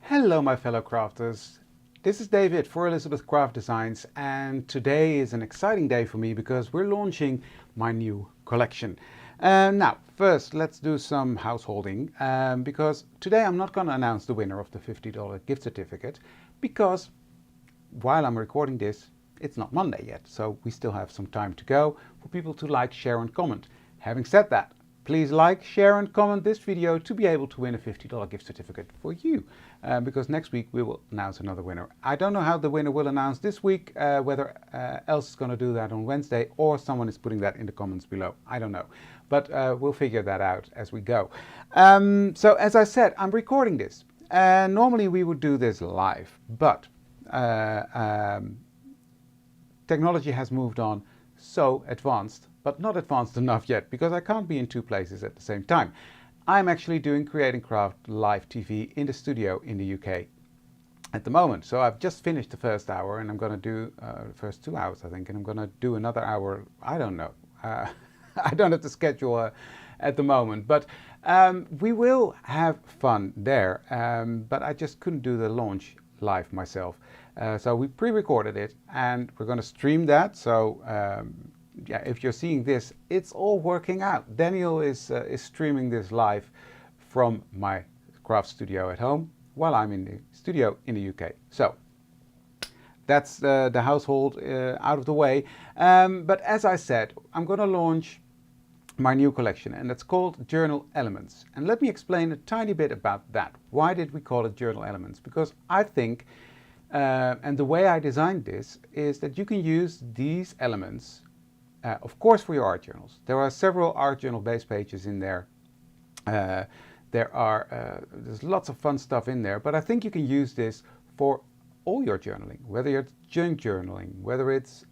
Hello my fellow crafters, this is David for Elizabeth Craft Designs, and today is an exciting day for me because we're launching my new collection. Now first let's do some householding because today I'm not going to announce the winner of the $50 gift certificate because while I'm recording this it's not Monday yet, so we still have some time to go for people to like, share and comment. Having said that, please like, share and comment this video to be able to win a $50 gift certificate for you. Because next week we will announce another winner. I don't know how the winner will announce this week, whether else is going to do that on Wednesday or someone is putting that in the comments below. I don't know. But we'll figure that out as we go. So as I said, I'm recording this. Normally we would do this live, but technology has moved on so advanced, but not advanced enough yet because I can't be in two places at the same time. I'm actually doing Create and Craft live TV in the studio in the UK at the moment. So I've just finished the first hour and I'm going to do the first 2 hours, I think, and I'm going to do another hour. I don't know. I don't have the schedule at the moment, but we will have fun there. But I just couldn't do the launch live myself. So we pre-recorded it and we're going to stream that. So yeah, if you're seeing this, it's all working out. Daniel is streaming this live from my craft studio at home while I'm in the studio in the UK. So that's the household out of the way. But as I said, I'm going to launch my new collection, and it's called Journal Elements. And let me explain a tiny bit about that. Why did we call it Journal Elements? Because I think, and the way I designed this, is that you can use these elements of course for your art journals. There are several art journal base pages in there. There's lots of fun stuff in there, but I think you can use this for all your journaling, whether it's junk journaling, whether it's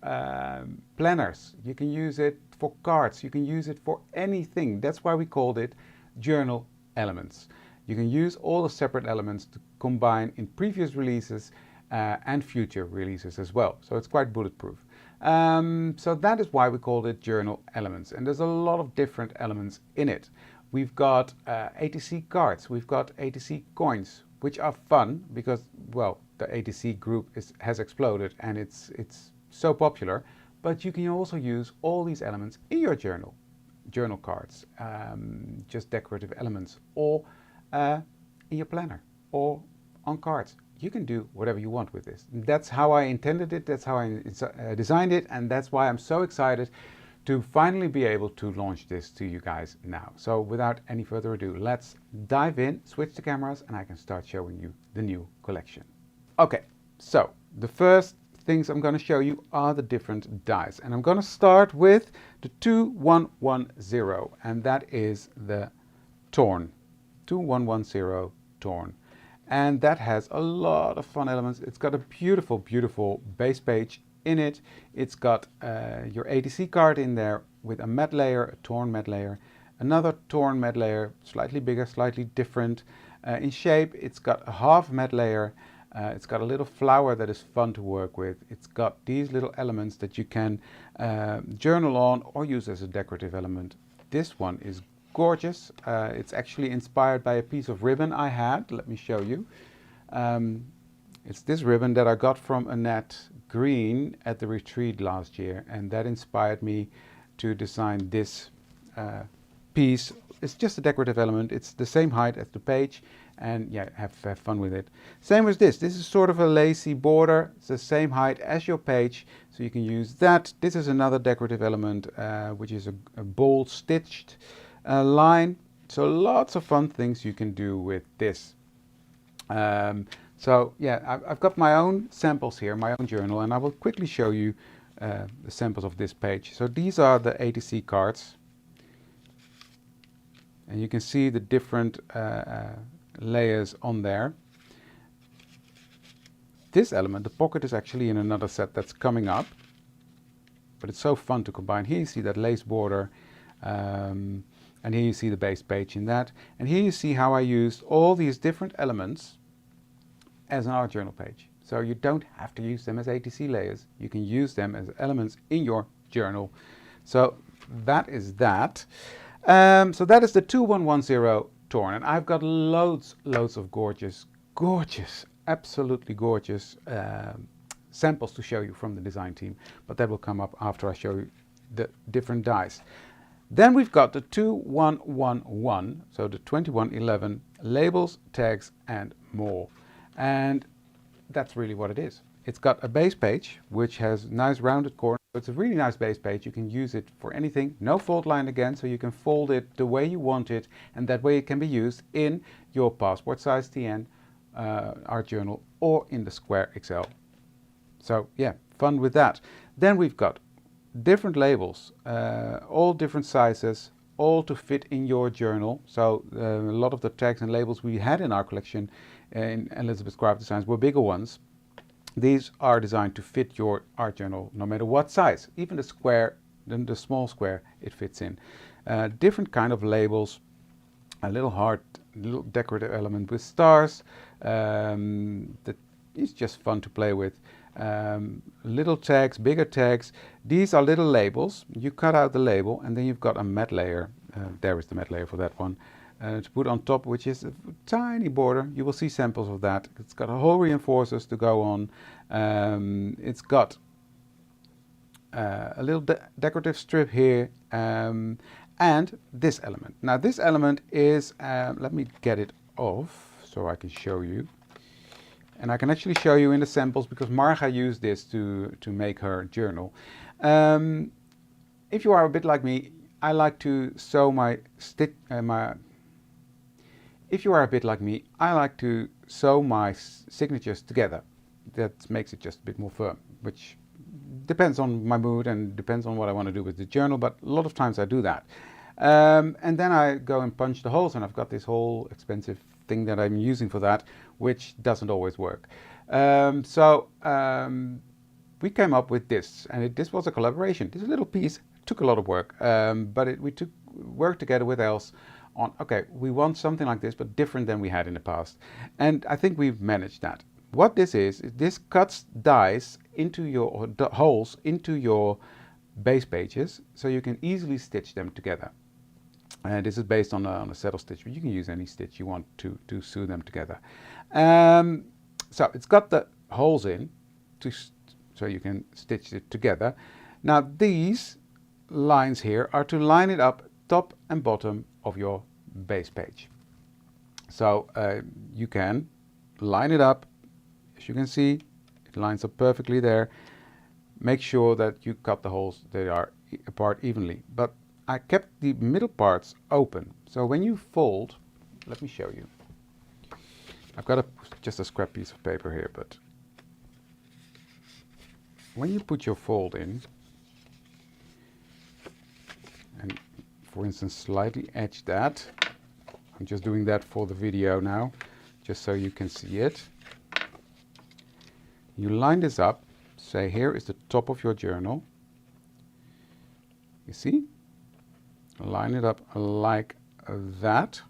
planners. You can use it for cards, you can use it for anything. That's why we called it Journal Elements. You can use all the separate elements to combine in previous releases and future releases as well. So it's quite bulletproof. So that is why we called it Journal Elements, and there's a lot of different elements in it. We've got ATC cards, we've got ATC coins, which are fun because, well, the ATC group has exploded and it's so popular, but you can also use all these elements in your journal cards, just decorative elements, or in your planner or on cards. You can do whatever you want with this. That's how I intended it, that's how I designed it, and that's why I'm so excited to finally be able to launch this to you guys now. So without any further ado, let's dive in, switch the cameras, and I can start showing you the new collection. Okay, so the first things I'm going to show you are the different dies, and I'm going to start with the 2110, and that is the Torn, 2110 Torn. And that has a lot of fun elements. It's got a beautiful, beautiful base page in it. It's got your ATC card in there with a matte layer, a torn matte layer, another torn matte layer, slightly bigger, slightly different in shape. It's got a half matte layer. It's got a little flower that is fun to work with. It's got these little elements that you can journal on or use as a decorative element. This one is gorgeous. It's actually inspired by a piece of ribbon I had. Let me show you. It's this ribbon that I got from Annette Green at the retreat last year, and that inspired me to design this piece. It's just a decorative element. It's the same height as the page, and yeah, have fun with it. Same as this. This is sort of a lacy border. It's the same height as your page, so you can use that. This is another decorative element, which is a bold stitched line. So lots of fun things you can do with this. So yeah, I've got my own samples here, my own journal, and I will quickly show you the samples of this page. So these are the ATC cards, and you can see the different layers on there. This element, the pocket, is actually in another set that's coming up, but it's so fun to combine. Here you see that lace border, and here you see the base page in that, and here you see how I used all these different elements as an art journal page. So you don't have to use them as ATC layers, you can use them as elements in your journal. So that is that. So that is the 2110 Torn, and I've got loads of gorgeous gorgeous, absolutely gorgeous samples to show you from the design team, but that will come up after I show you the different dies. Then we've got the 2111, so the 2111 labels, tags and more. And that's really what it is. It's got a base page which has nice rounded corners. It's a really nice base page. You can use it for anything. No fold line again, so you can fold it the way you want it, and that way it can be used in your passport size TN art journal or in the Square XL. So yeah, fun with that. Then we've got different labels, all different sizes, all to fit in your journal. So a lot of the tags and labels we had in our collection in Elizabeth Craft Designs were bigger ones. These are designed to fit your art journal no matter what size, even the square, the small square it fits in. Different kind of labels, a little heart, little decorative element with stars, that is just fun to play with. Little tags, bigger tags. These are little labels. You cut out the label and then you've got a matte layer. There is the matte layer for that one. To put on top, which is a tiny border. You will see samples of that. It's got a whole reinforcers to go on. It's got a little decorative strip here, and this element. Now this element is, let me get it off so I can show you. And I can actually show you in the samples because Marga used this to make her journal. If you are a bit like me, I like to sew If you are a bit like me, I like to sew my signatures together. That makes it just a bit more firm, which depends on my mood and depends on what I want to do with the journal, but a lot of times I do that. And then I go and punch the holes, and I've got this whole expensive thing that I'm using for that, which doesn't always work. We came up with this, and this was a collaboration. This little piece took a lot of work, but we took work together with Els on, okay, we want something like this, but different than we had in the past. And I think we've managed that. What this is this cuts dies into your holes into your base pages, so you can easily stitch them together. And this is based on a saddle stitch, but you can use any stitch you want to sew them together. So it's got the holes in, so you can stitch it together. Now these lines here are to line it up top and bottom of your base page. So you can line it up. As you can see, it lines up perfectly there. Make sure that you cut the holes, they are apart evenly. But I kept the middle parts open. So when you fold, let me show you. I've got just a scrap piece of paper here, but when you put your fold in, and for instance slightly edge that, I'm just doing that for the video now, just so you can see it. You line this up, say here is the top of your journal. You see? Line it up like that.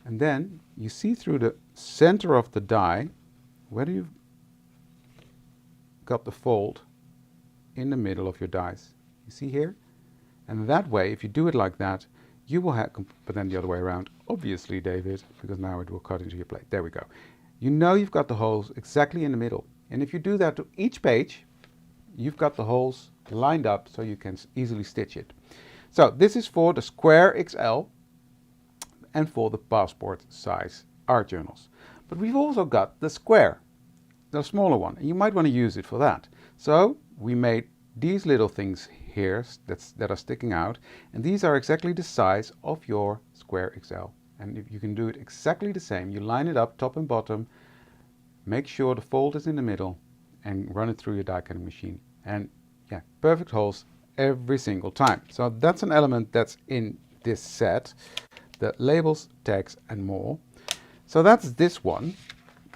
And then you see through the center of the die, whether you've got the fold in the middle of your dies. You see here? And that way, if you do it like that, you will have, but then the other way around, obviously, David, because now it will cut into your plate. There we go. You know you've got the holes exactly in the middle. And if you do that to each page, you've got the holes lined up so you can easily stitch it. So this is for the Square XL and for the passport size art journals. But we've also got the Square, the smaller one, and you might want to use it for that. So we made these little things here that are sticking out, and these are exactly the size of your Square XL. And if you can do it exactly the same, you line it up top and bottom, make sure the fold is in the middle, and run it through your die cutting machine. And yeah, perfect holes every single time. So that's an element that's in this set, the labels, tags and more. So that's this one.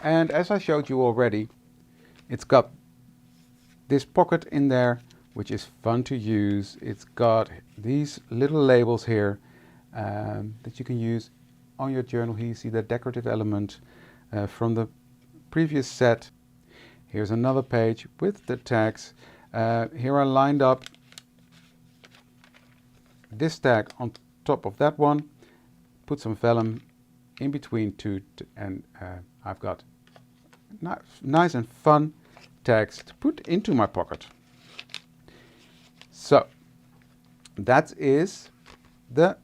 And as I showed you already, it's got this pocket in there, which is fun to use. It's got these little labels here that you can use on your journal. Here you see the decorative element from the previous set. Here's another page with the tags. Here I lined up this tag on top of that one, put some vellum in between two, and I've got nice and fun text to put into my pocket. So that is the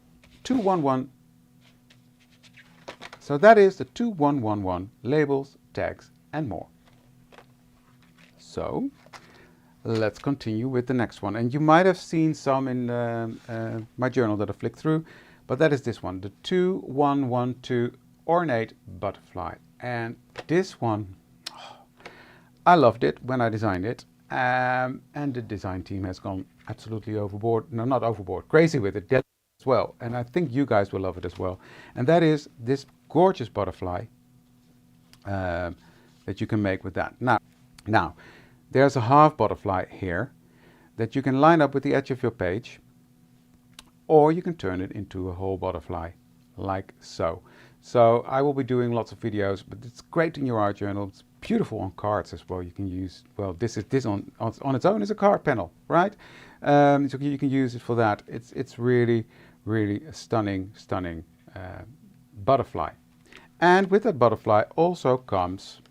2111. So that is the 2111 labels, tags and more. So let's continue with the next one. And you might have seen some in my journal that I flicked through, but that is this one, the 2112 Ornate butterfly. And this one, I loved it when I designed it. And the design team has gone absolutely overboard. No, not overboard, crazy with it as well. And I think you guys will love it as well. And that is this gorgeous butterfly that you can make with that. Now, there's a half butterfly here that you can line up with the edge of your page, or you can turn it into a whole butterfly like so. So I will be doing lots of videos, but it's great in your art journal. It's beautiful on cards as well. You can use, well, this on its own is a card panel, right? So you can use it for that. It's really, really a stunning butterfly. And with that butterfly also comes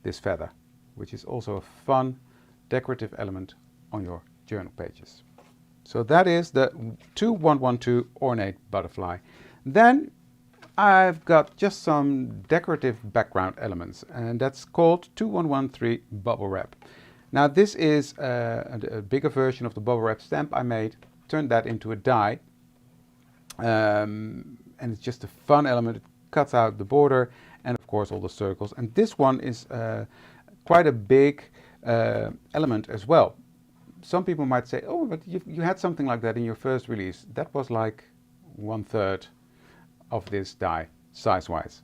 this feather, which is also a fun decorative element on your journal pages. So that is the 2112 Ornate butterfly. Then I've got just some decorative background elements, and that's called 2113 bubble wrap. Now this is a bigger version of the bubble wrap stamp I made, turned that into a die, and it's just a fun element. It cuts out the border and of course all the circles, and this one is quite a big element as well. Some people might say, oh, but you had something like that in your first release. That was like 1/3 of this die, size-wise.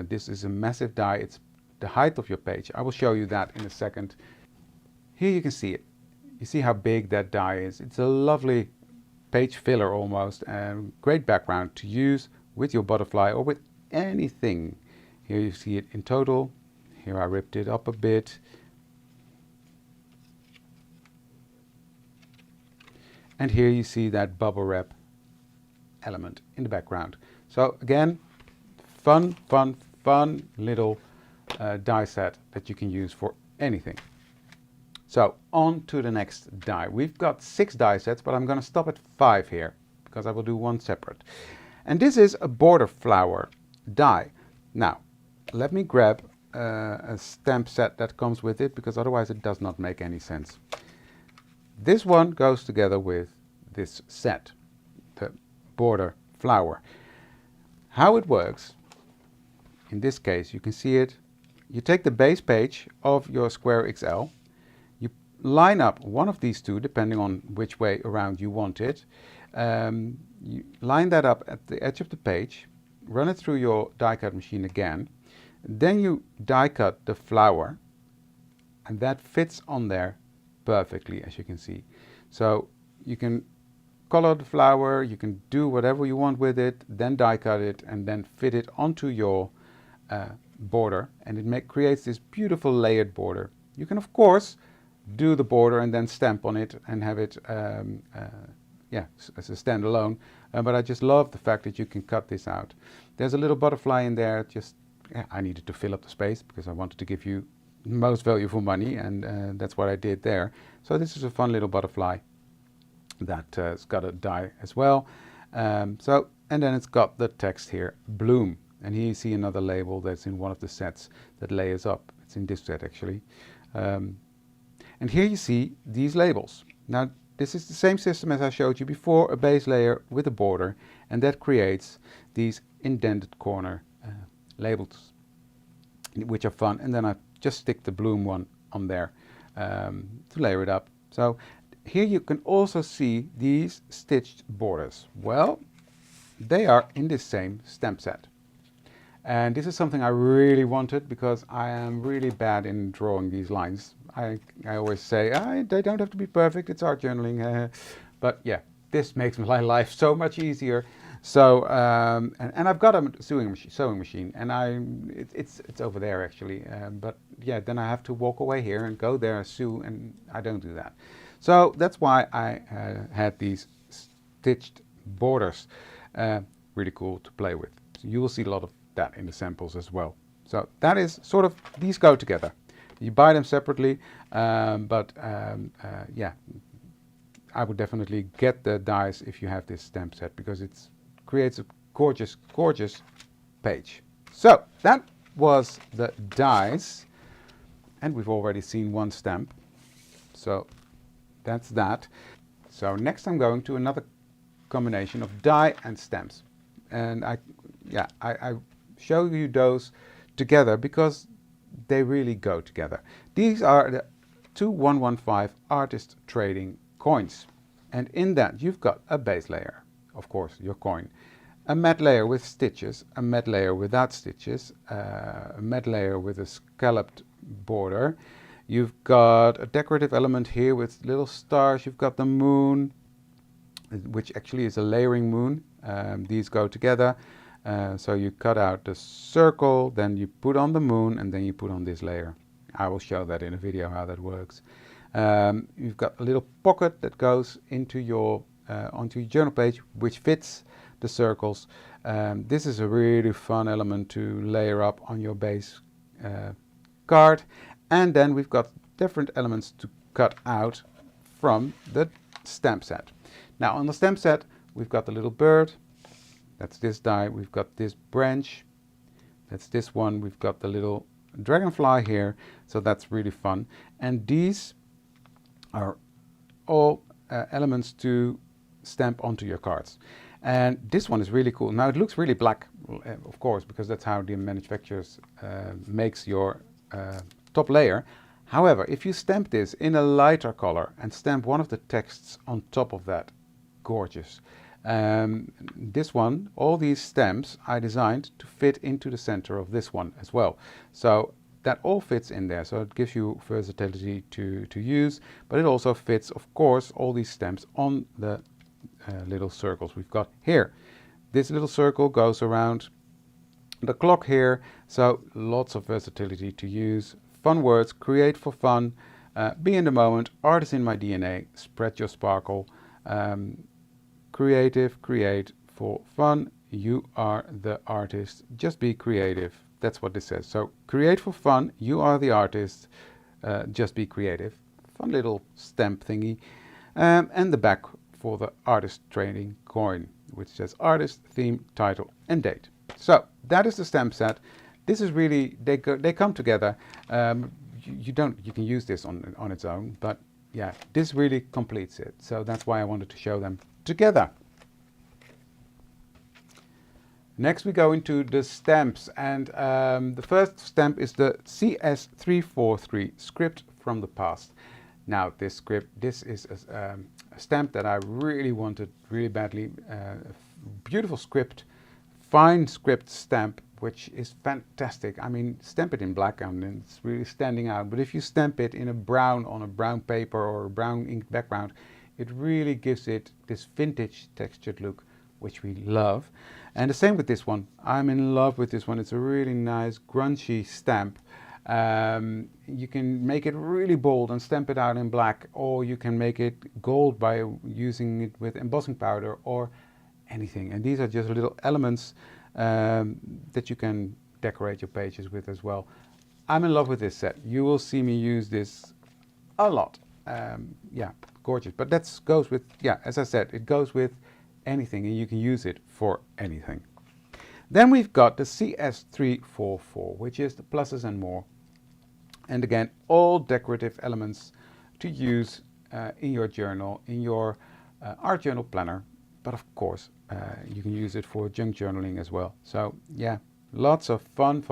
This is a massive die. It's the height of your page. I will show you that in a second. Here you can see it. You see how big that die is. It's a lovely page filler almost, and great background to use with your butterfly or with anything. Here you see it in total. Here I ripped it up a bit. And here you see that bubble wrap element in the background. So again, fun little die set that you can use for anything. So on to the next die. We've got 6 die sets, but I'm going to stop at 5 here because I will do one separate. And this is a border flower die. Now, let me grab a stamp set that comes with it, because otherwise it does not make any sense. This one goes together with this set, the border flower. How it works, in this case, you can see it. You take the base page of your square XL, you line up one of these two, depending on which way around you want it. You line that up at the edge of the page, run it through your die cut machine again, then you die cut the flower, and that fits on there perfectly, as you can see. So you can color the flower, you can do whatever you want with it, then die cut it, and then fit it onto your border, and it creates this beautiful layered border. You can of course do the border and then stamp on it and have it as a standalone, but I just love the fact that you can cut this out. There's a little butterfly in there. I needed to fill up the space because I wanted to give you most value for money, and that's what I did there. So this is a fun little butterfly that has got a die as well. And then it's got the text here, bloom. And here you see another label that's in one of the sets that layers up. It's in this set actually. And here you see these labels. Now this is the same system as I showed you before, a base layer with a border, and that creates these indented corner labels, which are fun. And then I just stick the bloom one on there to layer it up. So here you can also see these stitched borders. Well, they are in this same stamp set. And this is something I really wanted because I am really bad in drawing these lines. I always say, they don't have to be perfect, it's art journaling. But yeah, this makes my life so much easier. So, and I've got a sewing machine, and it's over there actually. But yeah, then I have to walk away here and go there, sew, and I don't do that. So that's why I had these stitched borders. Really cool to play with. you will see a lot of that in the samples as well. So that is sort of, these go together. You buy them separately, yeah, I would definitely get the dies if you have this stamp set, because it creates a gorgeous, gorgeous page. So that was the dies, and we've already seen one stamp. So that's that. So next I'm going to another combination of die and stamps. And I show you those together because they really go together. These are the two 115 artist trading coins. And in that you've got a base layer, of course, your coin. A matte layer with stitches, a matte layer without stitches, a matte layer with a scalloped border. You've got a decorative element here with little stars. You've got the moon, which actually is a layering moon. These go together. So you cut out the circle, then you put on the moon, and then you put on this layer. I will show that in a video how that works. You've got a little pocket that goes into your onto your journal page, which fits the circles. This is a really fun element to layer up on your base card. And then we've got different elements to cut out from the stamp set. Now on the stamp set, we've got the little bird. That's this die. We've got this branch. That's this one. We've got the little dragonfly here. So that's really fun. And these are all elements to stamp onto your cards. And this one is really cool. Now it looks really black, of course, because that's how the manufacturers makes your top layer. However, if you stamp this in a lighter color and stamp one of the texts on top of that, gorgeous. This one, all these stamps I designed to fit into the center of this one as well. So that all fits in there. So it gives you versatility to use, but it also fits, of course, all these stamps on the little circles we've got here. This little circle goes around the clock here. So lots of versatility to use. Fun words, create for fun, be in the moment, art is in my DNA, spread your sparkle. Creative, create for fun, you are the artist, just be creative. That's what this says. So create for fun, you are the artist, just be creative. Fun little stamp thingy. And the back for the artist trading coin, which says artist, theme, title and date. So that is the stamp set. This is really, they come together. You can use this on its own, but yeah, this really completes it. So that's why I wanted to show them together. Next we go into the stamps, and the first stamp is the CS343 script from the past. Now this is a stamp that I really wanted really badly. Beautiful script, fine script stamp, which is fantastic. I mean, stamp it in black and it's really standing out, but if you stamp it in a brown, on a brown paper or a brown ink background, it really gives it this vintage textured look, which we love. And the same with this one. I'm in love with this one. It's a really nice grungy stamp. You can make it really bold and stamp it out in black, or you can make it gold by using it with embossing powder or anything. And these are just little elements that you can decorate your pages with as well. I'm in love with this set. You will see me use this a lot. Yeah, gorgeous. But that goes with, yeah, as I said, it goes with anything and you can use it for anything. Then we've got the CS344, which is the pluses and more. And again, all decorative elements to use in your journal, in your art journal planner. But of course, you can use it for junk journaling as well. So yeah, lots of fun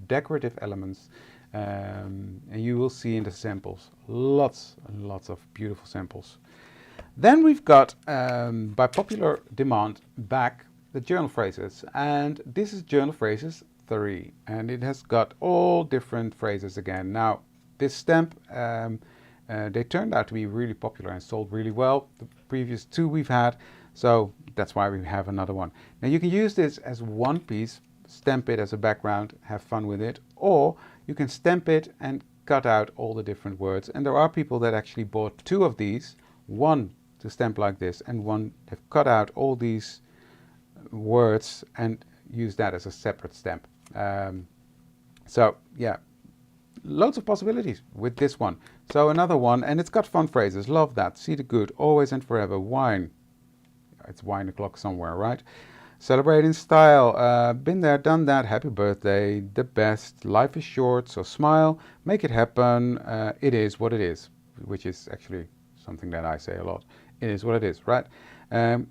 decorative elements. And you will see in the samples, lots and lots of beautiful samples. Then we've got, by popular demand, back the journal phrases. And this is journal phrases 3. And it has got all different phrases again. Now, this stamp, they turned out to be really popular and sold really well. The previous 2 we've had. So that's why we have another one. Now you can use this as one piece, stamp it as a background, have fun with it, or you can stamp it and cut out all the different words. And there are people that actually bought 2 of these, one to stamp like this and one have cut out all these words, and use that as a separate stamp. So yeah, loads of possibilities with this one. So another one, and it's got fun phrases. Love that. See the good. Always and forever. Wine. It's wine o'clock somewhere, right? Celebrate in style. Been there, done that. Happy birthday. The best. Life is short, so smile. Make it happen. It is what it is, which is actually something that I say a lot. It is what it is, right?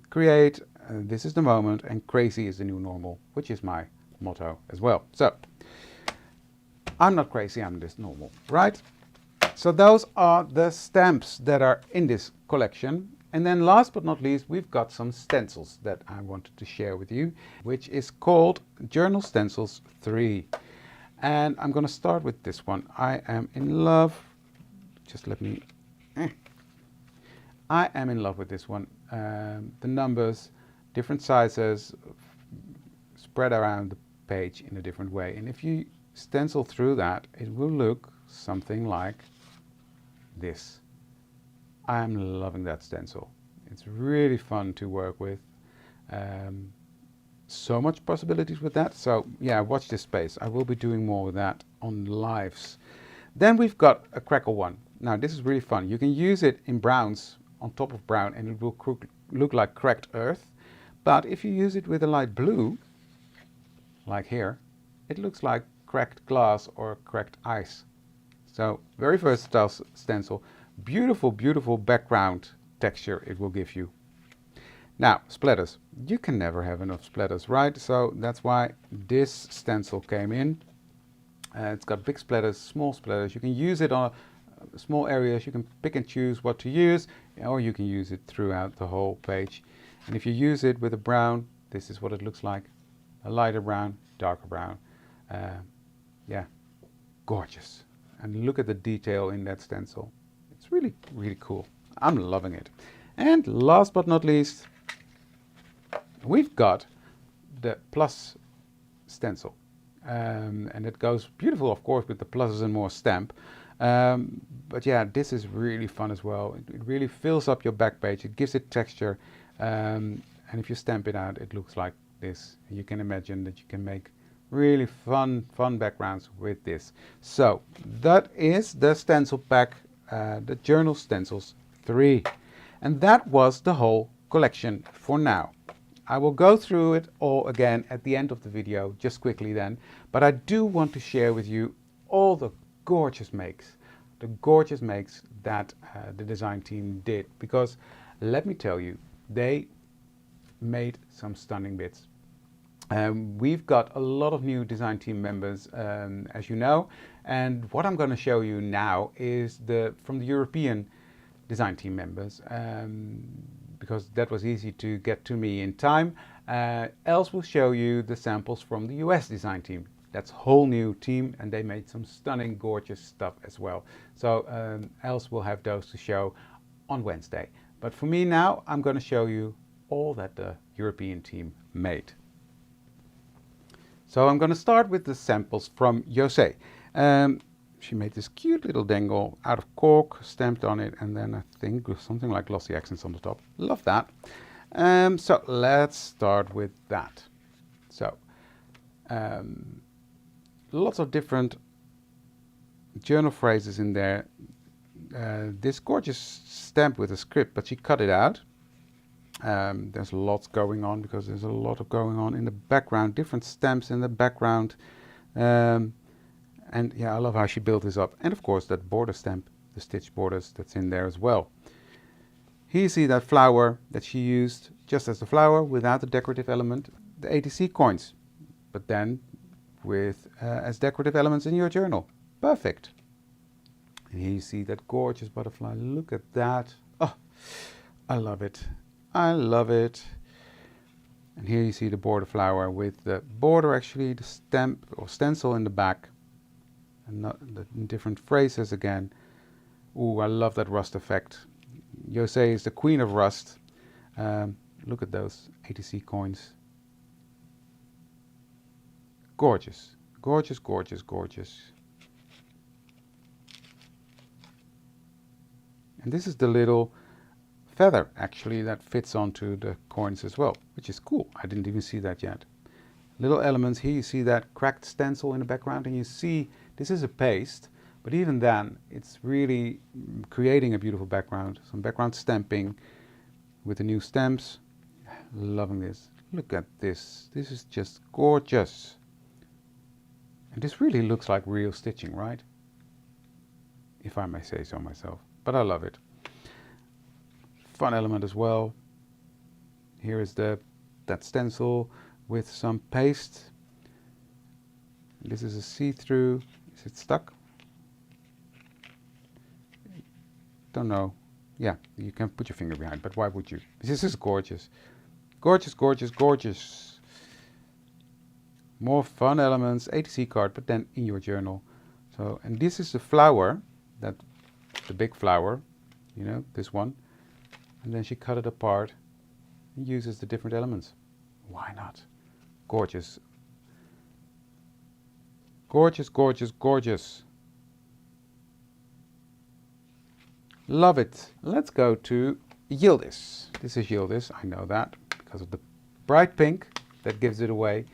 Create. This is the moment, and crazy is the new normal, which is my motto as well. So I'm not crazy, I'm just normal, right? So those are the stamps that are in this collection. And then last but not least, we've got some stencils that I wanted to share with you, which is called Journal Stencils 3. And I'm going to start with this one. I am in love. Just let me... I am in love with this one. The numbers, different sizes, spread around the page in a different way. And if you stencil through that, it will look something like this. I'm loving that stencil. It's really fun to work with. So much possibilities with that. So yeah, watch this space. I will be doing more with that on lives. Then we've got a crackle one. Now this is really fun. You can use it in browns, on top of brown, and it will look like cracked earth. But if you use it with a light blue, like here, it looks like cracked glass or cracked ice. So very versatile stencil. Beautiful, beautiful background texture it will give you. Now, splatters. You can never have enough splatters, right? So that's why this stencil came in. It's got big splatters, small splatters. You can use it on small areas. You can pick and choose what to use, or you can use it throughout the whole page. And if you use it with a brown, this is what it looks like. A lighter brown, darker brown. Yeah, gorgeous. And look at the detail in that stencil. It's really, really cool. I'm loving it. And last but not least, we've got the plus stencil. And it goes beautiful, of course, with the pluses and more stamp. But yeah, this is really fun as well. It really fills up your back page. It gives it texture. And if you stamp it out, it looks like this. You can imagine that you can make really fun backgrounds with this. So that is the stencil pack, the Journal Stencils 3. And that was the whole collection for now. I will go through it all again at the end of the video, just quickly then. But I do want to share with you all the gorgeous makes. The gorgeous makes that the design team did. Because let me tell you, they made some stunning bits. We've got a lot of new design team members, as you know, and what I'm going to show you now is from the European design team members, because that was easy to get to me in time. Els will show you the samples from the US design team. That's a whole new team, and they made some stunning, gorgeous stuff as well. So Els will have those to show on Wednesday. But for me now, I'm going to show you all that the European team made. So I'm going to start with the samples from José. She made this cute little dangle out of cork, stamped on it, and then I think with something like glossy accents on the top. Love that. So let's start with that. So lots of different journal phrases in there. This gorgeous stamp with a script, but she cut it out. There's lots going on because there's a lot of going on in the background, different stamps in the background. And yeah, I love how she built this up. And of course that border stamp, the stitch borders, that's in there as well. Here you see that flower that she used just as the flower without the decorative element, the ATC coins, but then with as decorative elements in your journal. Perfect. And here you see that gorgeous butterfly. Look at that. Oh, I love it. I love it. And here you see the border flower with the border, actually the stamp or stencil in the back, and not the different phrases again. Ooh, I love that rust effect. José is the queen of rust. Look at those ATC coins. Gorgeous, gorgeous, gorgeous, gorgeous. And this is the little feather actually that fits onto the coins as well, which is cool. I didn't even see that yet. Little elements. Here you see that cracked stencil in the background, and you see this is a paste, but even then it's really creating a beautiful background. Some background stamping with the new stamps. Loving this. Look at this. This is just gorgeous. And this really looks like real stitching, right? If I may say so myself. But I love it. Fun element as well. Here is that stencil with some paste. This is a see-through. Is it stuck? Don't know. Yeah, you can put your finger behind, but why would you? This is gorgeous. Gorgeous, gorgeous, gorgeous. More fun elements, ATC card, but then in your journal. So, and this is the flower, the big flower, you know, this one. And then she cut it apart and uses the different elements. Why not? Gorgeous. Gorgeous, gorgeous, gorgeous. Love it. Let's go to Yildiz. This is Yildiz, I know that, because of the bright pink that gives it away.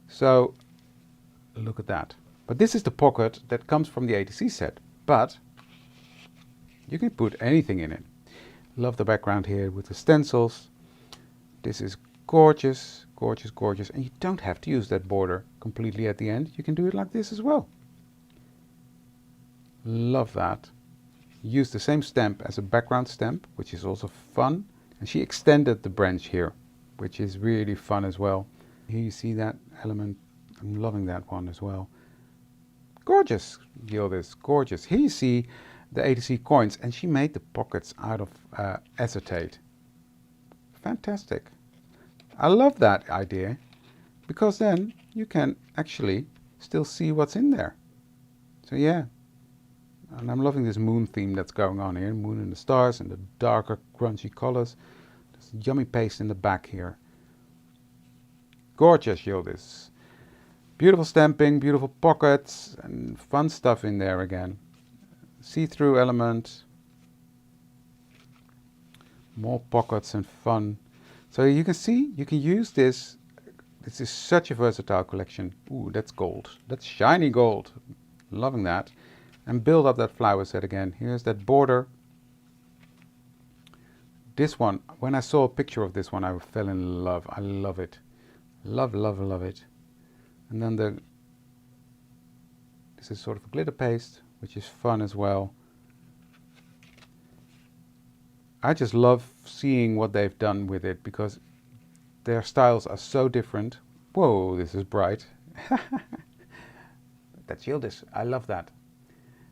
So, look at that. But this is the pocket that comes from the ATC set. But you can put anything in it. Love the background here with the stencils. This is gorgeous, gorgeous, gorgeous. And you don't have to use that border completely at the end. You can do it like this as well. Love that. Use the same stamp as a background stamp, which is also fun. And she extended the branch here, which is really fun as well. Here you see that element. I'm loving that one as well. Gorgeous, Yildiz, gorgeous. Here you see the ATC coins, and she made the pockets out of acetate. Fantastic. I love that idea, because then you can actually still see what's in there. So yeah, and I'm loving this moon theme that's going on here. Moon and the stars and the darker grungy colors. There's yummy paste in the back here. Gorgeous, Yildiz. Beautiful stamping, beautiful pockets, and fun stuff in there again. See-through element. More pockets and fun. So you can see, you can use this. This is such a versatile collection. Ooh, that's gold. That's shiny gold. Loving that. And build up that flower set again. Here's that border. This one, when I saw a picture of this one, I fell in love. I love it. Love, love, love it. And then this is sort of a glitter paste, which is fun as well. I just love seeing what they've done with it, because their styles are so different. Whoa, this is bright. That's Yildiz. I love that.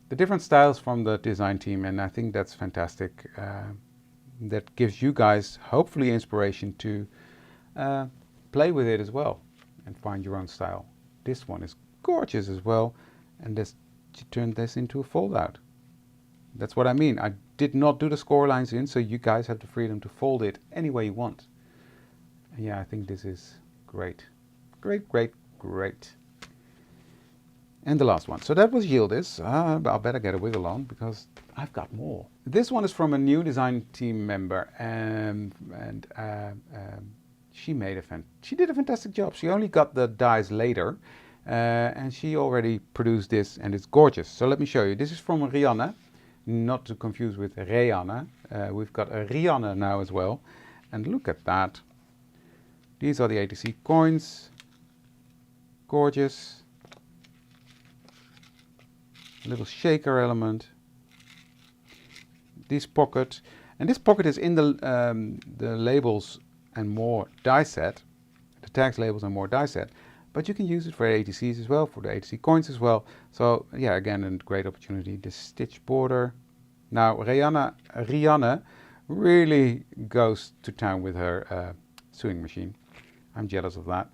The different styles from the design team, and I think that's fantastic. That gives you guys hopefully inspiration to play with it as well and find your own style. This one is gorgeous as well, and this turned this into a fold out. That's what I mean. I did not do the score lines in, so you guys have the freedom to fold it any way you want. And yeah, I think this is great. Great, great, great. And the last one. So that was Yildiz. I better get a wiggle on, because I've got more. This one is from a new design team member, and she did a fantastic job. She only got the dies later, and she already produced this, and it's gorgeous. So let me show you. This is from Rianne, not to confuse with Rianne. We've got a Rianne now as well, and look at that. These are the ATC coins. Gorgeous. A little shaker element. This pocket, and this pocket is in the labels and more die set, the tags, labels and more die set, but you can use it for ATCs as well, for the ATC coins as well. So yeah, again, a great opportunity. This stitch border. Now Rianne really goes to town with her sewing machine. I'm jealous of that.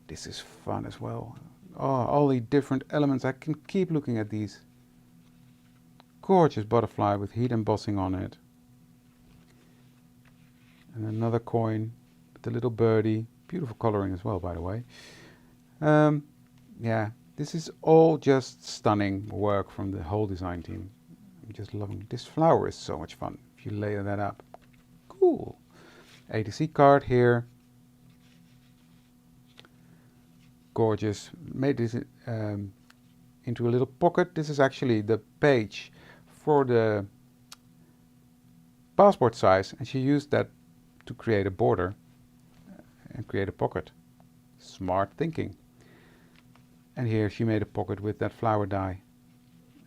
This is fun as well. Oh, all the different elements. I can keep looking at these. Gorgeous butterfly with heat embossing on it. And another coin with the little birdie. Beautiful coloring as well, by the way. Yeah, this is all just stunning work from the whole design team. I'm just loving it. This flower is so much fun if you layer that up. Cool. ATC card here. gorgeous. Made this into a little pocket. This is actually the page for the passport size, and she used that to create a border and create a pocket. Smart thinking. And here she made a pocket with that flower die.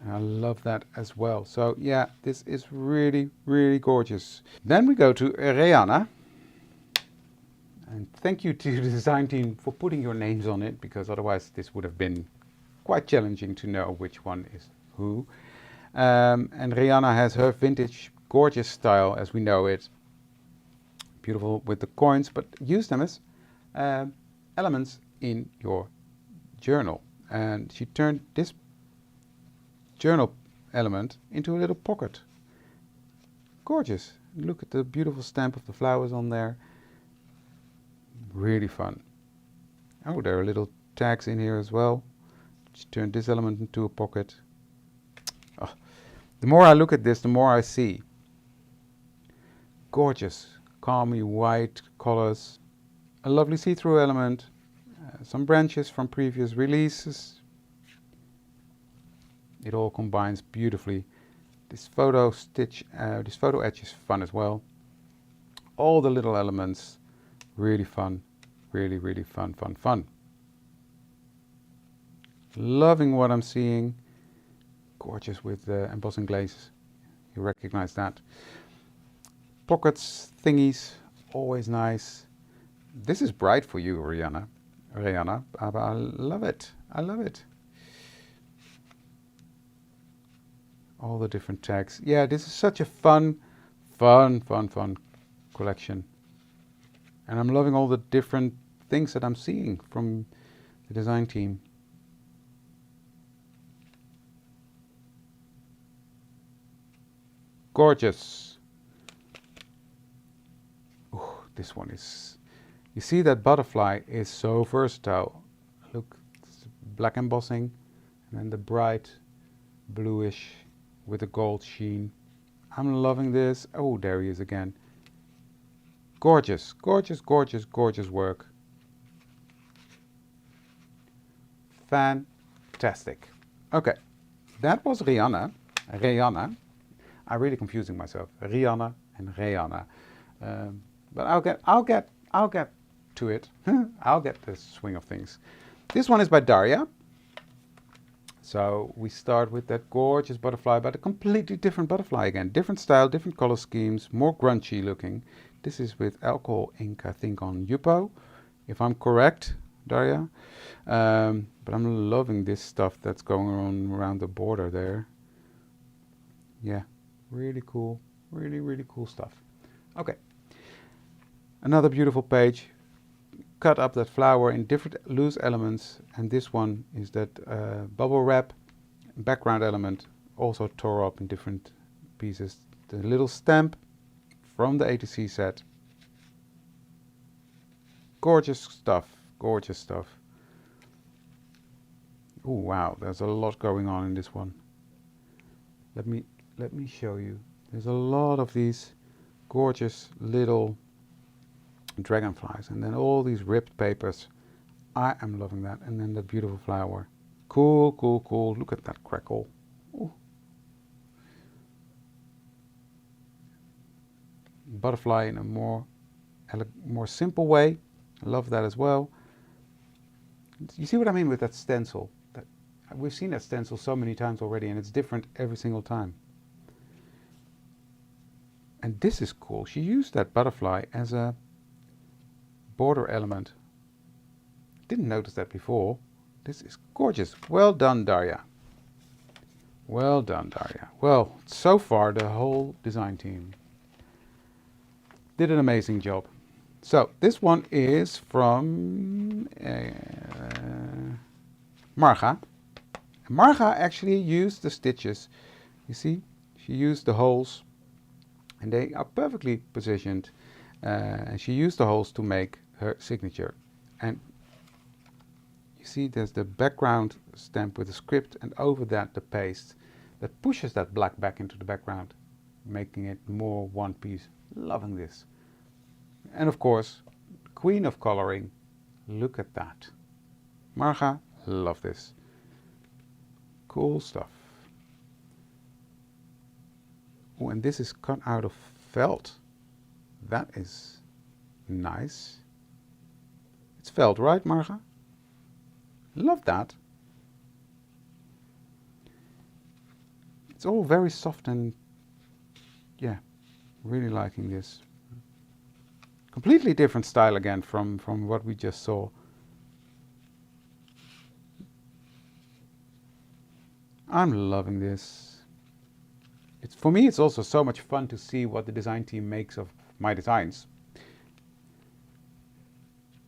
And I love that as well. So yeah, this is really, really gorgeous. Then we go to Rihanna. And thank you to the design team for putting your names on it, because otherwise this would have been quite challenging to know which one is who. And Rihanna has her vintage, gorgeous style as we know it. Beautiful with the coins, but use them as elements in your journal. And she turned this journal element into a little pocket. Gorgeous. Look at the beautiful stamp of the flowers on there. Really fun. Oh, there are little tags in here as well. She turned this element into a pocket. Oh, the more I look at this, the more I see. Gorgeous, calmly white colors. A lovely see-through element. Some branches from previous releases. It all combines beautifully. This photo etch is fun as well. All the little elements, really fun. Really, really fun, fun, fun. Loving what I'm seeing. Gorgeous with the embossing glaze. You recognize that. Pockets, thingies, always nice. This is bright for you, Rihanna. I love it. I love it. All the different tags. Yeah, this is such a fun collection. And I'm loving all the different things that I'm seeing from the design team. Gorgeous. Ooh, this one is... You see that butterfly is so versatile. Look, it's black embossing and then the bright bluish with a gold sheen. I'm loving this. Oh, there he is again. Gorgeous, gorgeous, gorgeous, gorgeous work. Fantastic. Okay, that was Rihanna. I'm really confusing myself. Rihanna and Rihanna. But I'll get to it. I'll get the swing of things. This one is by Daria. So we start with that gorgeous butterfly, but a completely different butterfly again. Different style, different color schemes, more grungy looking. This is with alcohol ink, I think, on Yupo, if I'm correct, Daria. But I'm loving this stuff that's going on around the border there. Yeah, really cool. Really, really cool stuff. Okay. Another beautiful page. Cut up that flower in different loose elements, and this one is that bubble wrap background element, also tore up in different pieces. The little stamp from the ATC set. Gorgeous stuff, gorgeous stuff. Oh wow, there's a lot going on in this one. Let me show you. There's a lot of these gorgeous little dragonflies, and then all these ripped papers. I am loving that. And then that beautiful flower. Cool, cool, cool. Look at that crackle. Ooh. Butterfly in a more simple way. I love that as well. You see what I mean with that stencil? We've seen that stencil so many times already, and it's different every single time. And this is cool. She used that butterfly as a border element. Didn't notice that before. This is gorgeous. Well done, Daria. Well done, Daria. Well, so far the whole design team did an amazing job. So this one is from Marga. Marga actually used the stitches. You see, she used the holes, and they are perfectly positioned. And she used the holes to make her signature. And you see there's the background stamp with the script, and over that the paste that pushes that black back into the background, making it more one piece. Loving this. And of course, queen of coloring, look at that. Marga, love this. Cool stuff. Oh, and this is cut out of felt. That is nice. It's felt, right, Marga? Love that. It's all very soft and, yeah, really liking this. Completely different style again from what we just saw. I'm loving this. It's, for me, it's also so much fun to see what the design team makes of my designs.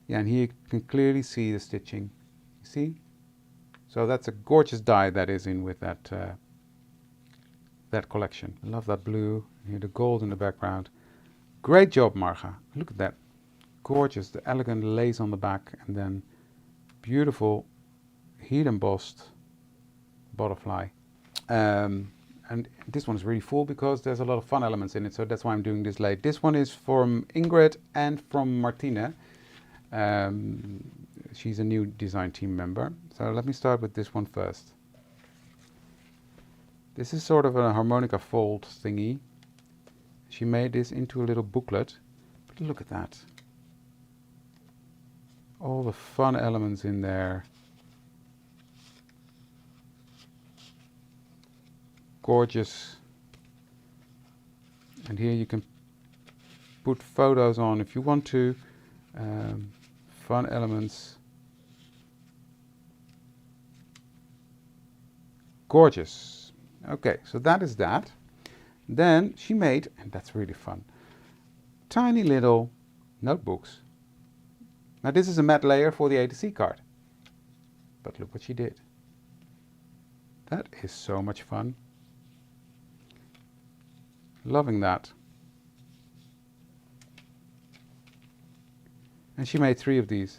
Yeah, and here you can clearly see the stitching. You see? So that's a gorgeous dye that is in with that that collection. I love that blue. Here the gold in the background. Great job, Marga. Look at that. Gorgeous. The elegant lace on the back and then beautiful heat embossed butterfly. And this one is really full because there's a lot of fun elements in it, so that's why I'm doing this late. This one is from Ingrid and from Martina. She's a new design team member. So let me start with this one first. This is sort of a harmonica fold thingy. She made this into a little booklet. But look at that. All the fun elements in there. Gorgeous. And here you can put photos on if you want to. Fun elements. Gorgeous. Okay, so that is that. Then she made, and that's really fun, tiny little notebooks. Now this is a matte layer for the ATC card. But look what she did. That is so much fun. Loving that. And she made 3 of these.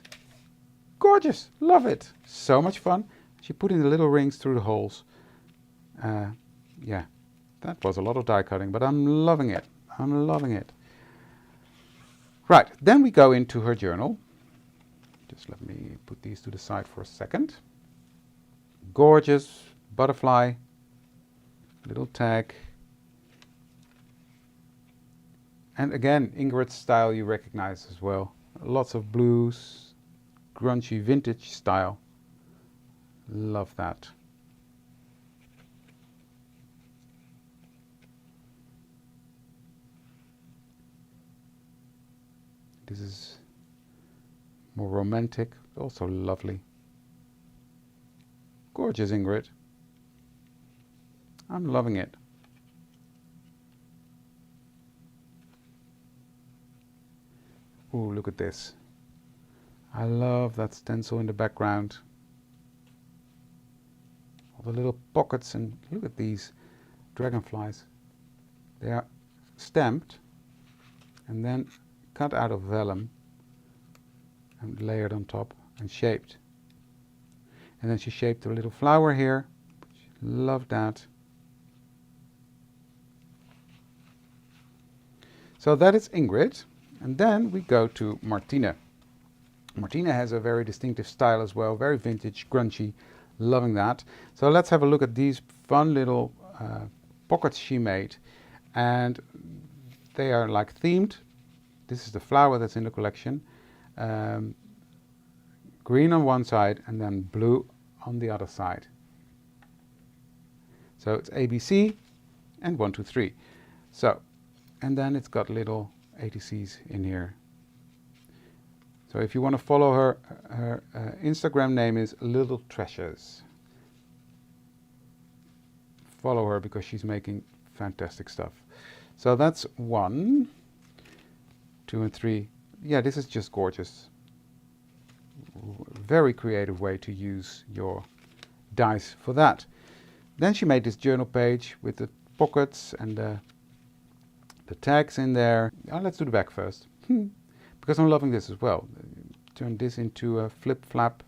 Gorgeous! Love it! So much fun. She put in the little rings through the holes. Yeah, that was a lot of die cutting, but I'm loving it. I'm loving it. Right, then we go into her journal. Just let me put these to the side for a second. Gorgeous butterfly, little tag. And again, Ingrid's style you recognize as well. Lots of blues, grungy vintage style. Love that. This is more romantic, but also lovely. Gorgeous, Ingrid. I'm loving it. Ooh, look at this. I love that stencil in the background. All the little pockets, and look at these dragonflies. They are stamped and then cut out of vellum and layered on top and shaped. And then she shaped a little flower here. Love that. So that is Ingrid. And then we go to Martina. Martina has a very distinctive style as well, very vintage, grungy, loving that. So let's have a look at these fun little pockets she made. And they are like themed. This is the flower that's in the collection. Green on one side and then blue on the other side. So it's ABC and 1, 2, 3. So, and then it's got little ATCs in here. So if you want to follow her, her Instagram name is Little Treasures. Follow her because she's making fantastic stuff. So that's 1, 2 and 3. Yeah, this is just gorgeous. Very creative way to use your dies for that. Then she made this journal page with the pockets and the tags in there. Let's do the back first. Because I'm loving this as well. Turn this into a flip-flap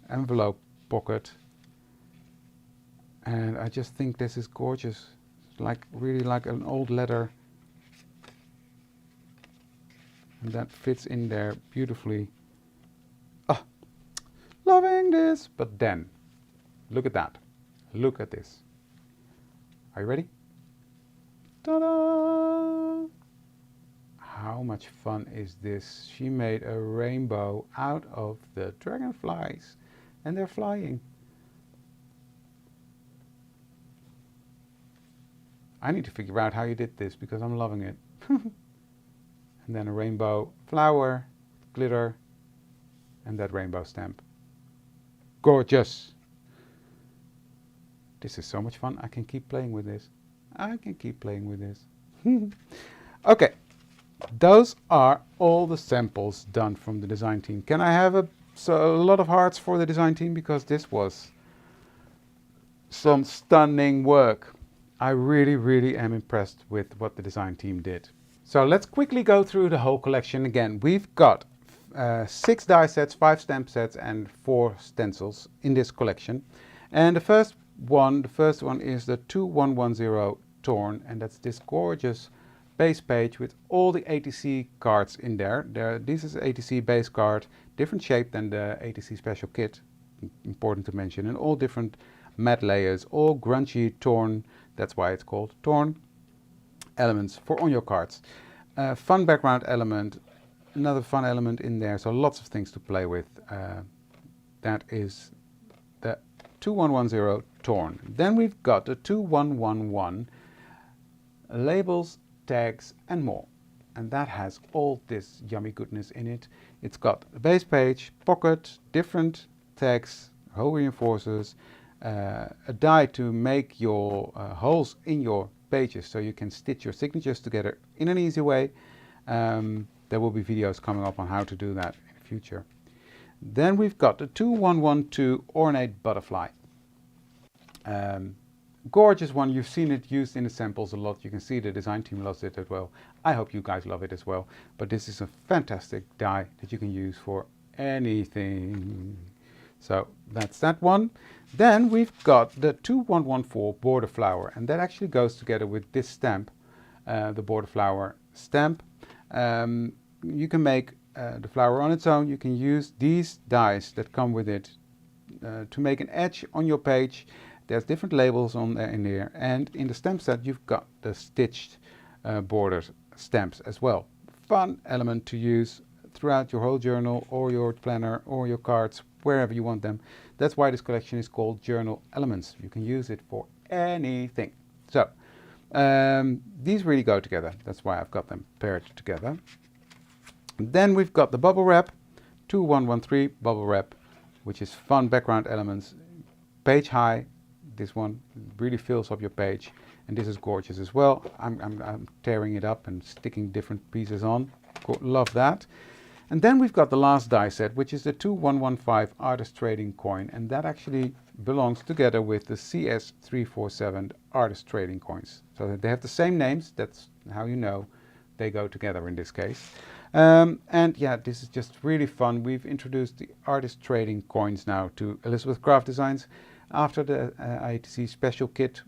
envelope pocket. And I just think this is gorgeous. It's like really like an old letter. And that fits in there beautifully. Ah, loving this. But then, look at that. Look at this. Are you ready? Ta-da! How much fun is this? She made a rainbow out of the dragonflies, and they're flying. I need to figure out how you did this because I'm loving it. And then a rainbow flower, glitter, and that rainbow stamp. Gorgeous! This is so much fun. I can keep playing with this. I can keep playing with this. Okay, those are all the samples done from the design team. Can I have a lot of hearts for the design team, because this was some stunning work. I really am impressed with what the design team did. So let's quickly go through the whole collection again. We've got 6 die sets, 5 stamp sets and 4 stencils in this collection. And the first one is the 2110 Torn, and that's this gorgeous base page with all the ATC cards in there. This is ATC base card, different shape than the ATC special kit, important to mention, and all different matte layers, all grungy torn, that's why it's called Torn elements for on your cards. Fun background element, another fun element in there, so lots of things to play with. That is the 2110 Torn. Then we've got the 2111 labels, tags and more, and that has all this yummy goodness in it. It's got a base page, pocket, different tags, hole reinforcers, a die to make your holes in your pages so you can stitch your signatures together in an easy way. There will be videos coming up on how to do that in the future. Then we've got the 2112 Ornate Butterfly. Gorgeous one. You've seen it used in the samples a lot. You can see the design team loves it as well. I hope you guys love it as well. But this is a fantastic die that you can use for anything. So that's that one. Then we've got the 2114 Border Flower, and that actually goes together with this stamp, the Border Flower stamp. You can make the flower on its own. You can use these dies that come with it to make an edge on your page. There's different labels on there in there, and in the stamp set you've got the stitched border stamps as well. Fun element to use throughout your whole journal or your planner or your cards, wherever you want them. That's why this collection is called Journal Elements. You can use it for anything. So these really go together. That's why I've got them paired together. Then we've got the bubble wrap, 2113 bubble wrap, which is fun background elements, page high. This one really fills up your page, and this is gorgeous as well. I'm tearing it up and sticking different pieces on. Love that. And then we've got the last die set, which is the 2115 Artist Trading Coin, and that actually belongs together with the CS347 Artist Trading Coins. So they have the same names. That's how you know they go together in this case. And yeah, this is just really fun. We've introduced the Artist Trading Coins now to Elizabeth Craft Designs after the ATC special kit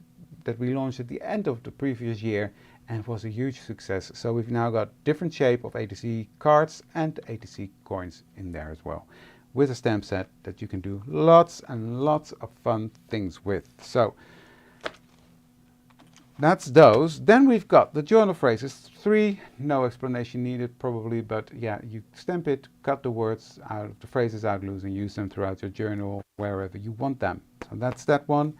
that we launched at the end of the previous year, and was a huge success. So we've now got different shape of ATC cards and ATC coins in there as well, with a stamp set that you can do lots and lots of fun things with. So that's those. Then we've got the journal phrases, 3, no explanation needed probably, but yeah, you stamp it, cut the words out, the phrases out loose, and use them throughout your journal wherever you want them. So that's that one.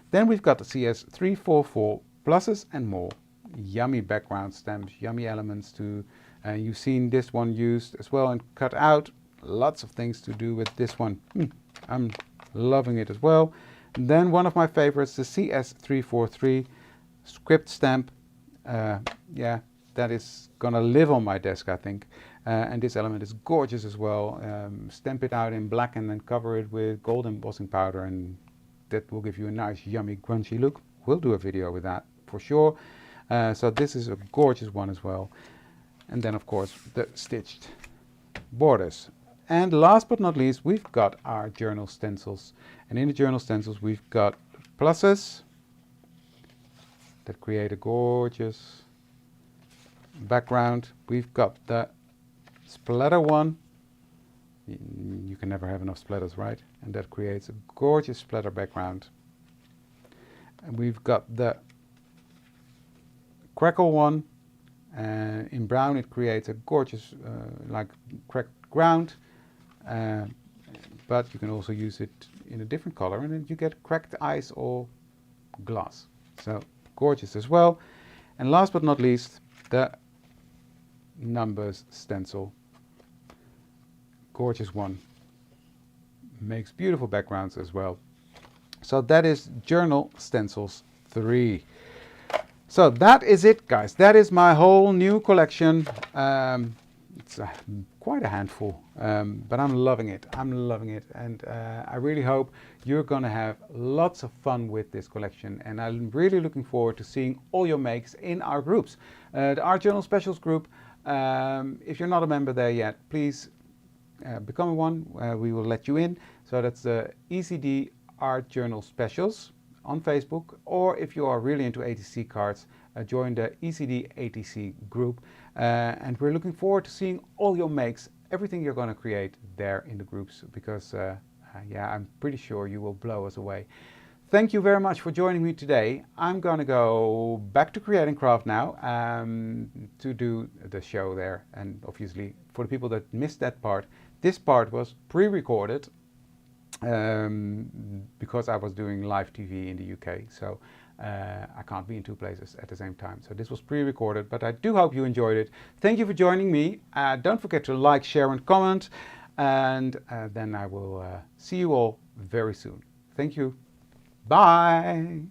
Then we've got the CS344 pluses and more. Yummy background stamps, yummy elements to, you've seen this one used as well and cut out. Lots of things to do with this one. I'm loving it as well. And then one of my favorites, the CS343 script stamp. Yeah, that is gonna live on my desk, I think. And this element is gorgeous as well. Stamp it out in black and then cover it with gold embossing powder, and that will give you a nice, yummy, grungy look. We'll do a video with that for sure. So this is a gorgeous one as well. And then of course the stitched borders. And last but not least, we've got our journal stencils. And in the journal stencils we've got pluses that create a gorgeous background. We've got the splatter one You can never have enough splatters, right? And that creates a gorgeous splatter background. And we've got the crackle one. In brown it creates a gorgeous like cracked ground. But you can also use it in a different color and then you get cracked ice or glass. So gorgeous as well. And last but not least, the numbers stencil. Gorgeous one. Makes beautiful backgrounds as well. So that is Journal Stencils 3. So that is it, guys. That is my whole new collection. It's quite a handful, but I'm loving it. I'm loving it, and I really hope you're gonna have lots of fun with this collection. And I'm really looking forward to seeing all your makes in our groups. The Art Journal Specials group. If you're not a member there yet, please become one. We will let you in. So that's the ECD Art Journal Specials on Facebook, or if you are really into ATC cards, join the ECD ATC group. And we're looking forward to seeing all your makes, everything you're going to create there in the groups, because yeah, I'm pretty sure you will blow us away. Thank you very much for joining me today. I'm going to go back to Create and Craft now to do the show there. And obviously, for the people that missed that part, this part was pre-recorded because I was doing live TV in the UK, so I can't be in two places at the same time. So this was pre-recorded, but I do hope you enjoyed it. Thank you for joining me. Don't forget to like, share and comment, and then I will see you all very soon. Thank you. Bye.